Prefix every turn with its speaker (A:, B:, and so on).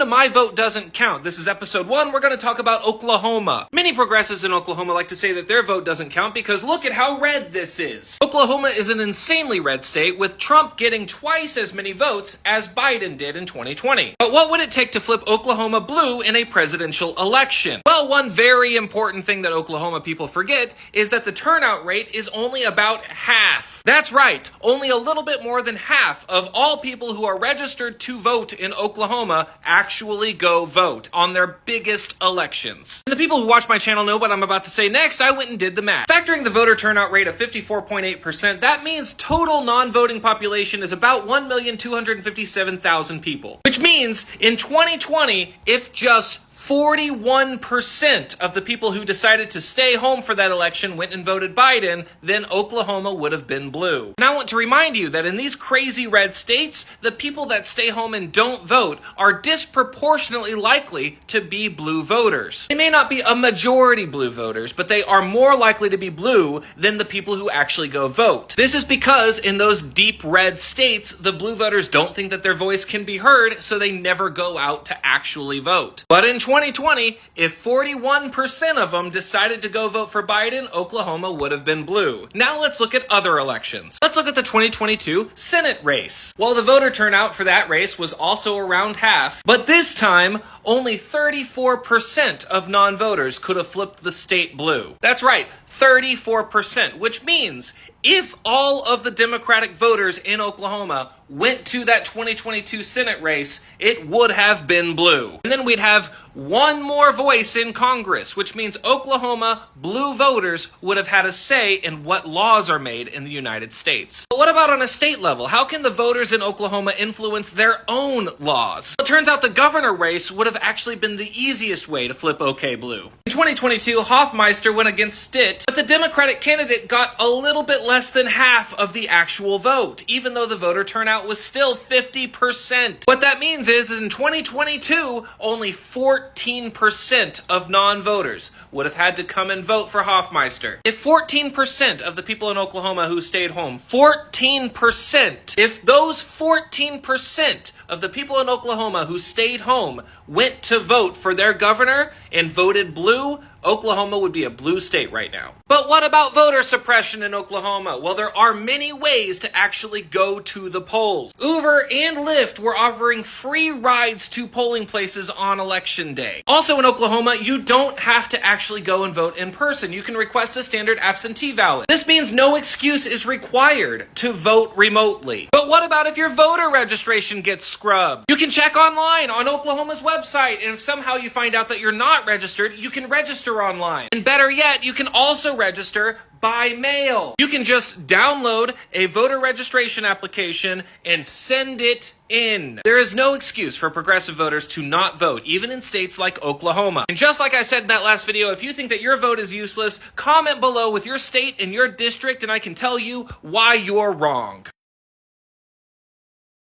A: My vote doesn't count. This is episode 1. We're going to talk about Oklahoma. Many progressives in Oklahoma like to say that their vote doesn't count because look at how red this is. Oklahoma is an insanely red state, with Trump getting twice as many votes as Biden did in 2020. But what would it take to flip Oklahoma blue in a presidential election? Well, one very important thing that Oklahoma people forget is that the turnout rate is only about half. That's right, only a little bit more than half of all people who are registered to vote in Oklahoma actually go vote on their biggest elections. And the people who watch my channel know what I'm about to say next. I went and did the math. Factoring the voter turnout rate of 54.8%, that means total non-voting population is about 1,257,000 people. Which means in 2020, if just 41% of the people who decided to stay home for that election went and voted Biden, then Oklahoma would have been blue. And I want to remind you that in these crazy red states, the people that stay home and don't vote are disproportionately likely to be blue voters. They may not be a majority blue voters, but they are more likely to be blue than the people who actually go vote. This is because in those deep red states, the blue voters don't think that their voice can be heard, so they never go out to actually vote. But in 2020, if 41% of them decided to go vote for Biden, Oklahoma would have been blue. Now let's look at other elections. Let's look at the 2022 Senate race. Well, the voter turnout for that race was also around half, but this time, only 34% of non-voters could have flipped the state blue. That's right, 34%, which means if all of the Democratic voters in Oklahoma went to that 2022 Senate race, it would have been blue. And then we'd have one more voice in Congress, which means Oklahoma blue voters would have had a say in what laws are made in the United States. But what about on a state level? How can the voters in Oklahoma influence their own laws? Well, it turns out the governor race would have actually been the easiest way to flip OK blue. In 2022, Hoffmeister went against Stitt, but the Democratic candidate got a little bit less than half of the actual vote, even though the voter turnout was still 50%. What that means is in 2022, only 14% of non-voters would have had to come and vote for Hoffmeister. If 14% of the people in Oklahoma who stayed home, 14%, if those 14% of the people in Oklahoma who stayed home went to vote for their governor and voted blue, Oklahoma would be a blue state right now. But what about voter suppression in Oklahoma? Well, there are many ways to actually go to the polls. Uber and Lyft were offering free rides to polling places on election day. Also in Oklahoma, you don't have to actually go and vote in person. You can request a standard absentee ballot. This means no excuse is required to vote remotely. But what about if your voter registration gets scrubbed? You can check online on Oklahoma's website, and if somehow you find out that you're not registered, you can register online. And better yet, you can also register by mail. You can just download a voter registration application and send it in. There is no excuse for progressive voters to not vote, even in states like Oklahoma. And just like I said in that last video, if you think that your vote is useless, comment below with your state and your district, and I can tell you why you're wrong.